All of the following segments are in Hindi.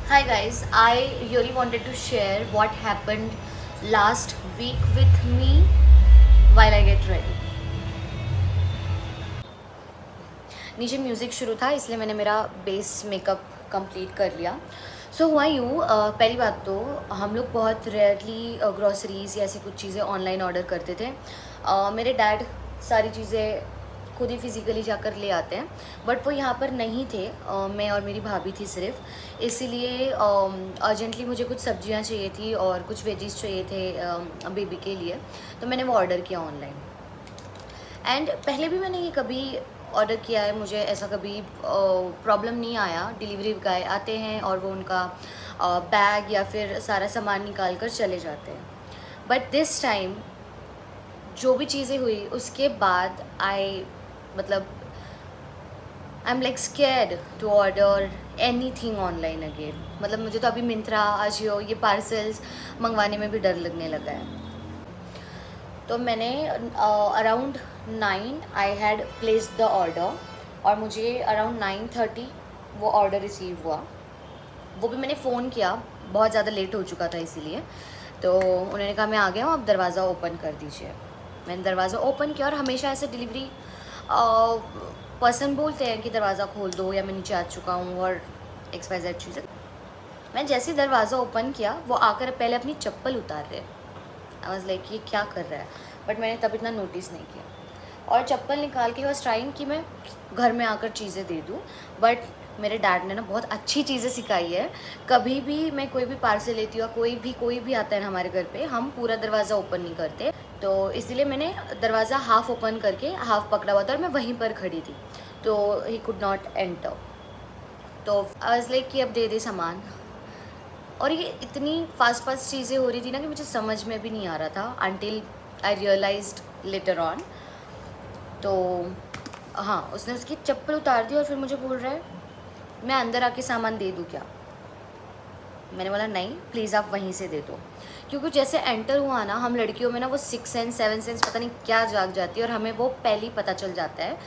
Hi guys, I really wanted to share what happened last week with me while I get ready. नीचे म्यूज़िक शुरू था इसलिए मैंने मेरा बेस मेकअप कंप्लीट कर लिया। हुआ यूँ, पहली बात तो हम लोग बहुत रेयरली ग्रॉसरीज़ या ऐसी कुछ चीज़ें ऑनलाइन ऑर्डर करते थे। मेरे डैड सारी चीज़ें खुद ही फिज़िकली जाकर ले आते हैं, बट वो यहाँ पर नहीं थे। मैं और मेरी भाभी थी सिर्फ, इसीलिए अर्जेंटली मुझे कुछ सब्जियाँ चाहिए थी और कुछ वेजीज़ चाहिए थे बेबी के लिए, तो मैंने वो ऑर्डर किया ऑनलाइन। एंड पहले भी मैंने ये कभी ऑर्डर किया है, मुझे ऐसा कभी प्रॉब्लम नहीं आया। डिलीवरी गाय आते हैं और वो उनका बैग या फिर सारा सामान निकाल कर चले जाते हैं। बट दिस टाइम जो भी चीज़ें हुई उसके बाद मतलब I am like scared to order anything online again. मतलब मुझे तो अभी मिंत्रा, अजियो, ये पार्सल्स मंगवाने में भी डर लगने लगा है। तो मैंने around 9 I had placed the order और मुझे अराउंड 9:30 वो ऑर्डर रिसीव हुआ। वो भी मैंने फ़ोन किया, बहुत ज़्यादा लेट हो चुका था इसीलिए। तो उन्होंने कहा मैं आ गया हूँ, आप दरवाज़ा ओपन कर दीजिए। मैंने दरवाज़ा ओपन किया और हमेशा ऐसे डिलीवरी पर्सन बोलते हैं कि दरवाज़ा खोल दो या मैं नीचे आ चुका हूँ और XYZ चीज़ें। मैं जैसे ही दरवाज़ा ओपन किया वो आकर पहले अपनी चप्पल उतार रहे। आई वाज लाइक ये क्या कर रहा है, बट मैंने तब इतना नोटिस नहीं किया। और चप्पल निकाल के वॉज ट्राइंग कि मैं घर में आकर चीज़ें दे दूँ, बट मेरे डैड ने ना बहुत अच्छी चीज़ें सिखाई है। कभी भी मैं कोई भी पार्सल लेती हूँ, कोई भी आता है ना हमारे घर पे, हम पूरा दरवाज़ा ओपन नहीं करते। तो इसीलिए मैंने दरवाज़ा हाफ़ ओपन करके हाफ़ पकड़ा हुआ था और मैं वहीं पर खड़ी थी, तो ही कुड नॉट एंटर। तो आई वाज लाइक कि अब दे दे सामान। और ये इतनी फास्ट चीज़ें हो रही थी ना कि मुझे समझ में भी नहीं आ रहा था until I realised later on. तो हाँ, उसने उसकी चप्पल उतार दी और फिर मुझे बोल रहा है मैं अंदर आके सामान दे दूँ क्या। मैंने बोला नहीं, प्लीज़ आप वहीं से दे दो। क्योंकि जैसे एंटर हुआ ना, हम लड़कियों में ना वो 6 सेंस 7 सेंस पता नहीं क्या जाग जाती है और हमें वो पहले ही पता चल जाता है,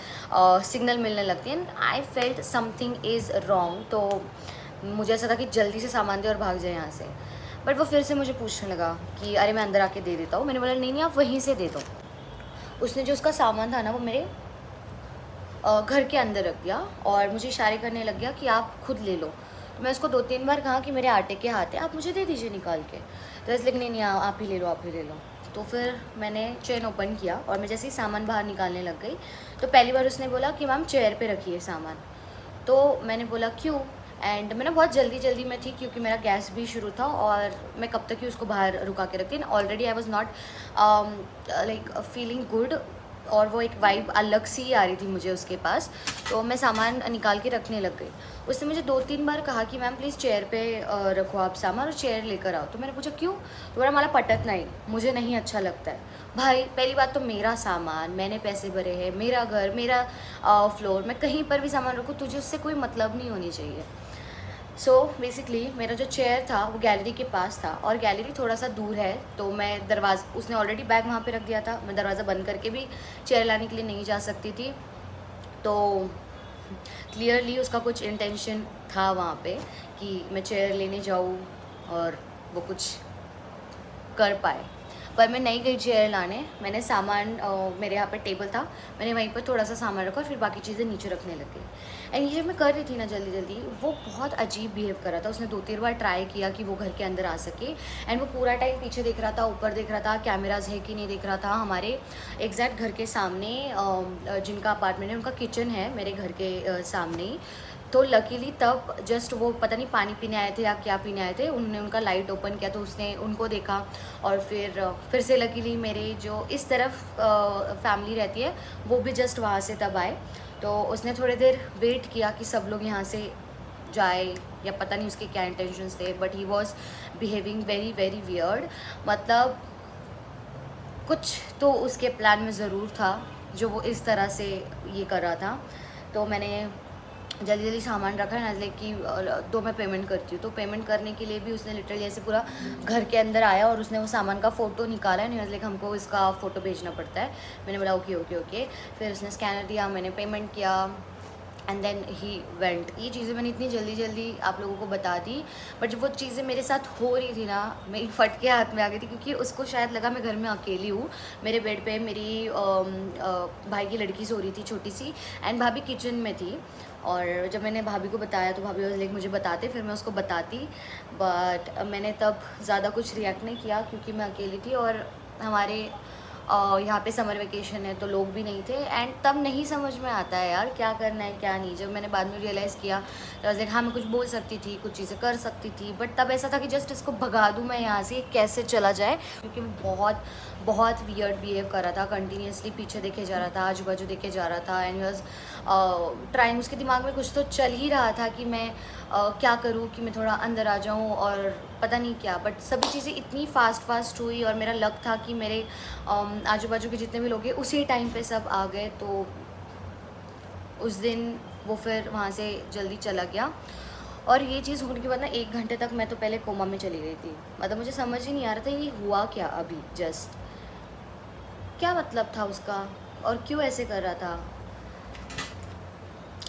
सिग्नल मिलने लगती है। And I felt something is wrong. तो मुझे ऐसा था कि जल्दी से सामान दे और भाग जाए यहाँ से। बट वो फिर से मुझे पूछने लगा कि अरे मैं अंदर आके दे देता हूँ। मैंने बोला नहीं नहीं, आप वहीं से दे दो। उसने जो उसका सामान था ना वो मेरे घर के अंदर रख दिया और मुझे इशारे करने लग गया कि आप खुद ले लो। तो मैं उसको 2-3 बार कहा कि मेरे आटे के हाथ है, आप मुझे दे दीजिए निकाल के। तो इसलिए नहीं नहीं, आप ही ले लो, आप ही ले लो। तो फिर मैंने चेन ओपन किया और मैं जैसे ही सामान बाहर निकालने लग गई तो पहली बार उसने बोला कि मैम चेयर पे रखिए सामान। तो मैंने बोला क्यों। एंड मैंने बहुत जल्दी में थी क्योंकि मेरा गैस भी शुरू था और मैं कब तक ही उसको बाहर रुका के रखती। Already I was not like feeling good और वो एक वाइब अलग सी आ रही थी मुझे उसके पास। तो मैं सामान निकाल के रखने लग गई। उसने मुझे 2-3 बार कहा कि मैम प्लीज़ चेयर पे रखो आप सामान और चेयर लेकर आओ। तो मैंने पूछा क्यों। तो बोला मला पटत नहीं, मुझे नहीं अच्छा लगता है। भाई पहली बात तो मेरा सामान, मैंने पैसे भरे हैं, मेरा घर, मेरा फ्लोर, मैं कहीं पर भी सामान रखूँ, तुझे उससे कोई मतलब नहीं होनी चाहिए। सो बेसिकली मेरा जो चेयर था वो गैलरी के पास था और गैलरी थोड़ा सा दूर है। तो मैं दरवाज़ा, उसने ऑलरेडी बैग वहाँ पे रख दिया था, मैं दरवाज़ा बंद करके भी चेयर लाने के लिए नहीं जा सकती थी। तो क्लियरली उसका कुछ इंटेंशन था वहाँ पे कि मैं चेयर लेने जाऊँ और वो कुछ कर पाए। पर मैं नहीं गई चेयर लाने। मैंने सामान मेरे यहाँ पर टेबल था, मैंने वहीं पर थोड़ा सा सामान रखा और फिर बाकी चीज़ें नीचे रखने लग गई। एंड ये जब मैं कर रही थी ना जल्दी वो बहुत अजीब बिहेव कर रहा था। उसने 2-3 बार ट्राई किया कि वो घर के अंदर आ सके एंड वो पूरा टाइम पीछे देख रहा था, ऊपर देख रहा था, कैमराज है कि नहीं देख रहा था। हमारे एग्जैक्ट घर के सामने जिनका अपार्टमेंट है उनका किचन है मेरे घर के सामने ही। तो लकीली तब जस्ट वो पता नहीं पानी पीने आए थे या क्या पीने आए थे, उन्होंने उनका लाइट ओपन किया तो उसने उनको देखा और फिर से लकीली मेरे जो इस तरफ फैमिली रहती है वो भी जस्ट वहाँ से तब आए। तो उसने थोड़ी देर वेट किया कि सब लोग यहाँ से जाए या पता नहीं उसके क्या इंटेंशंस थे, but he was behaving very very weird. मतलब कुछ तो उसके प्लान में ज़रूर था जो वो इस तरह से ये कर रहा था। तो मैंने जल्दी सामान रखा है ना कि दो मैं पेमेंट करती हूँ। तो पेमेंट करने के लिए भी उसने लिटरली ऐसे पूरा घर के अंदर आया और उसने वो सामान का फ़ोटो निकाला है। लाइक हमको इसका फ़ोटो भेजना पड़ता है। मैंने बोला ओके ओके ओके। फिर उसने स्कैनर दिया, मैंने पेमेंट किया एंड देन ही वेंट। ये चीज़ें मैंने इतनी जल्दी जल्दी आप लोगों को बता दी, बट जब वो चीज़ें मेरे साथ हो रही थी ना, मेरी फट के हाथ में आ गई थी, क्योंकि उसको शायद लगा मैं घर में अकेली हूँ। मेरे बेड पे मेरी भाई की लड़की सो रही थी छोटी सी, एंड भाभी किचन में थी। और जब मैंने भाभी को बताया तो भाभी वाज लाइक मुझे बताते, फिर मैं उसको बताती, बट मैंने तब ज़्यादा कुछ रिएक्ट नहीं किया क्योंकि मैं अकेली थी। और हमारे यहाँ पे समर वेकेशन है तो लोग भी नहीं थे, एंड तब नहीं समझ में आता है यार क्या करना है क्या नहीं। जब मैंने बाद में रियलाइज़ किया तो लाइक हाँ मैं कुछ बोल सकती थी, कुछ चीज़ें कर सकती थी, बट तब ऐसा था कि जस्ट इसको भगा दूँ मैं यहाँ से, कैसे चला जाए, क्योंकि वो बहुत बहुत वियर्ड बिहेव कर रहा था, कंटिन्यूसली पीछे देखे जा रहा था, आजू बाजू देखे जा रहा था, एंड वॉज ट्राइंग। उसके दिमाग में कुछ तो चल ही रहा था कि मैं क्या करूँ कि मैं थोड़ा अंदर आ जाऊँ और पता नहीं क्या। बट सभी चीज़ें इतनी फास्ट हुई, और मेरा लक था कि मेरे आजू बाजू के जितने भी लोग हैं उसी टाइम पे सब आ गए, तो उस दिन वो फिर वहाँ से जल्दी चला गया। और ये चीज़ होने के बाद ना 1 घंटे तक मैं तो पहले कोमा में चली गई थी। मतलब मुझे समझ ही नहीं आ रहा था ये हुआ क्या, अभी जस्ट क्या मतलब था उसका और क्यों ऐसे कर रहा था।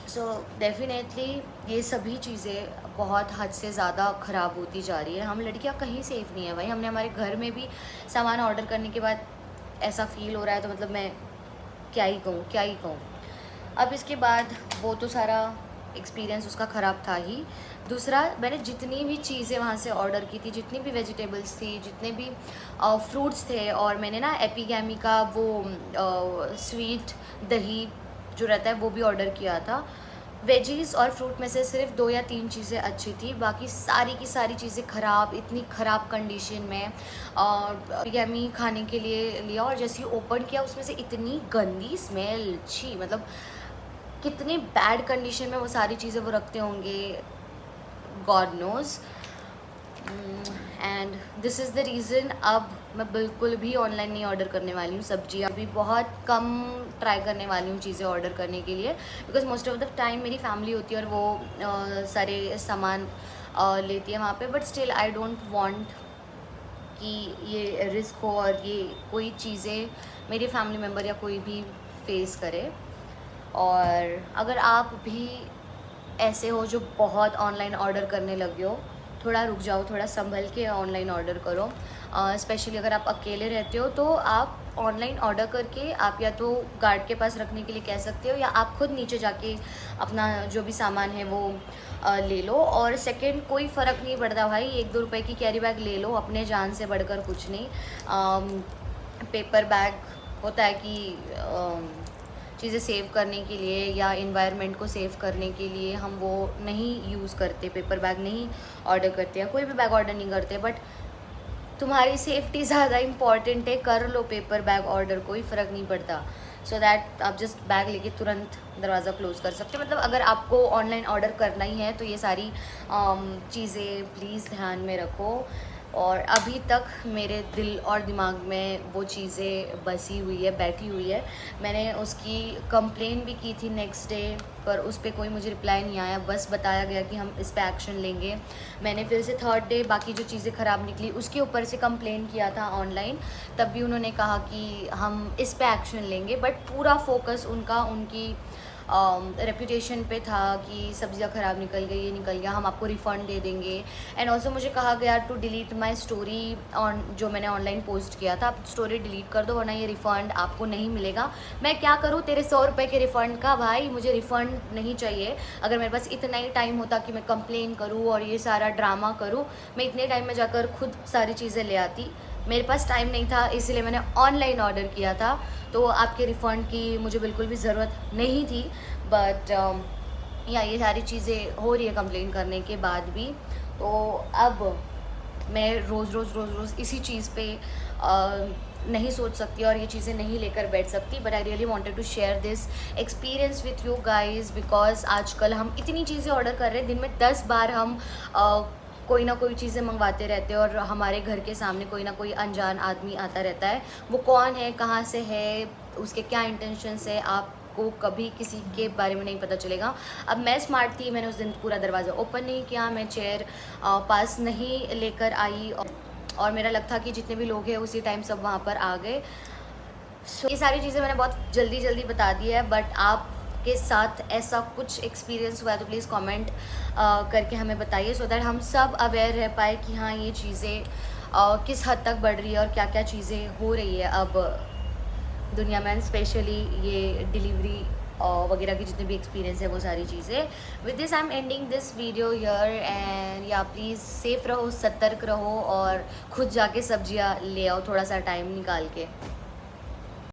सो डेफिनेटली ये सभी चीज़ें बहुत हद से ज़्यादा ख़राब होती जा रही है। हम लड़कियां कहीं सेफ़ नहीं है भाई। हमने हमारे घर में भी सामान ऑर्डर करने के बाद ऐसा फ़ील हो रहा है, तो मतलब मैं क्या ही कहूँ क्या ही कहूँ। अब इसके बाद वो तो सारा एक्सपीरियंस उसका ख़राब था ही। दूसरा, मैंने जितनी भी चीज़ें वहाँ से ऑर्डर की थी, जितनी भी वेजिटेबल्स थी, जितने भी फ्रूट्स थे, और मैंने ना एपिगैमी का वो स्वीट दही जो रहता है वो भी ऑर्डर किया था। वेजीज़ और फ्रूट में से सिर्फ 2 या 3 चीज़ें अच्छी थी, बाकी सारी की सारी चीज़ें ख़राब, इतनी ख़राब कंडीशन में। एपिगैमी खाने के लिए लिया और जैसे ही ओपन किया उसमें से इतनी गंदी स्मेल, छी, मतलब कितनी बैड कंडीशन में वो सारी चीज़ें वो रखते होंगे, God knows. And this is the reason अब मैं बिल्कुल भी ऑनलाइन नहीं ऑर्डर करने वाली हूँ। सब्जियाँ भी बहुत कम ट्राई करने वाली हूँ चीज़ें ऑर्डर करने के लिए, because most of the time मेरी फैमिली होती है और वो सारे सामान लेती है वहाँ पे। But still I don't want कि ये रिस्क हो और ये कोई चीज़ें मेरे फैमिली मेम्बर या कोई भी फेस करे। और अगर आप भी ऐसे हो जो बहुत ऑनलाइन ऑर्डर करने लगे हो, थोड़ा रुक जाओ, थोड़ा संभल के ऑनलाइन ऑर्डर करो। स्पेशली अगर आप अकेले रहते हो तो आप ऑनलाइन ऑर्डर करके आप या तो गार्ड के पास रखने के लिए कह सकते हो, या आप खुद नीचे जाके अपना जो भी सामान है वो ले लो। और सेकंड, कोई फ़र्क नहीं पड़ता भाई, 1-2 रुपए की कैरी बैग ले लो, अपने जान से बढ़कर कुछ नहीं। पेपर बैग होता है कि चीज़ें सेव करने के लिए या इन्वायरमेंट को सेव करने के लिए हम वो नहीं यूज़ करते, पेपर बैग नहीं ऑर्डर करते हैं, कोई भी बैग ऑर्डर नहीं करते। बट तुम्हारी सेफ्टी ज़्यादा इम्पॉर्टेंट है, कर लो पेपर बैग ऑर्डर, कोई फ़र्क नहीं पड़ता। सो दैट आप जस्ट बैग लेके तुरंत दरवाज़ा क्लोज़ कर सकते हो। मतलब अगर आपको ऑनलाइन ऑर्डर करना ही है तो ये सारी चीज़ें प्लीज़ ध्यान में रखो। और अभी तक मेरे दिल और दिमाग में वो चीज़ें बसी हुई है, बैठी हुई है। मैंने उसकी कंप्लेन भी की थी नेक्स्ट डे, पर उस पर कोई मुझे रिप्लाई नहीं आया, बस बताया गया कि हम इस पे एक्शन लेंगे। मैंने फिर से थर्ड डे बाकी जो चीज़ें ख़राब निकली उसके ऊपर से कंप्लेन किया था ऑनलाइन, तब भी उन्होंने कहा कि हम इस पे एक्शन लेंगे। बट पूरा फोकस उनका उनकी रेपुटेशन पे था कि सब्ज़ियाँ ख़राब निकल गई, ये निकल गया, हम आपको रिफ़ंड दे देंगे। एंड ऑल्सो मुझे कहा गया to delete my story on, जो मैंने ऑनलाइन पोस्ट किया था, आप स्टोरी डिलीट कर दो वरना ये रिफ़ंड आपको नहीं मिलेगा। मैं क्या करूँ तेरे 100 रुपये के रिफ़ंड का, भाई मुझे रिफ़ंड नहीं चाहिए। अगर मेरे पास इतना ही टाइम होता कि मैं कंप्लेन करूँ और ये सारा ड्रामा करूँ, मैं इतने टाइम में जाकर खुद सारी चीज़ें ले आती। मेरे पास टाइम नहीं था, इसलिए मैंने ऑनलाइन ऑर्डर किया था। तो आपके रिफ़ंड की मुझे बिल्कुल भी ज़रूरत नहीं थी। बट या ये सारी चीज़ें हो रही है कंप्लेन करने के बाद भी। तो अब मैं रोज़ इसी चीज़ पे नहीं सोच सकती और ये चीज़ें नहीं लेकर बैठ सकती। But I really wanted to share this experience with you guys, because आजकल हम इतनी चीज़ें ऑर्डर कर रहे हैं, दिन में 10 बार हम कोई ना कोई चीज़ें मंगवाते रहते हैं, और हमारे घर के सामने कोई ना कोई अनजान आदमी आता रहता है। वो कौन है, कहाँ से है, उसके क्या इंटेंशंस है, आपको कभी किसी के बारे में नहीं पता चलेगा। अब मैं स्मार्ट थी, मैंने उस दिन पूरा दरवाज़ा ओपन नहीं किया, मैं चेयर पास नहीं लेकर आई, और मेरा लग था कि जितने भी लोग हैं उसी टाइम सब वहाँ पर आ गए। सो ये सारी चीज़ें मैंने बहुत जल्दी बता दी है, बट आप के साथ ऐसा कुछ एक्सपीरियंस हुआ है तो प्लीज़ कमेंट करके हमें बताइए, सो दैट हम सब अवेयर रह पाए कि हाँ ये चीज़ें किस हद तक बढ़ रही है और क्या क्या चीज़ें हो रही है अब दुनिया में, स्पेशली ये डिलीवरी वगैरह की जितने भी एक्सपीरियंस है वो सारी चीज़ें। With this I am ending this video here and या प्लीज़ सेफ रहो, सतर्क रहो और खुद जाके सब्जियां ले आओ थोड़ा सा टाइम निकाल के।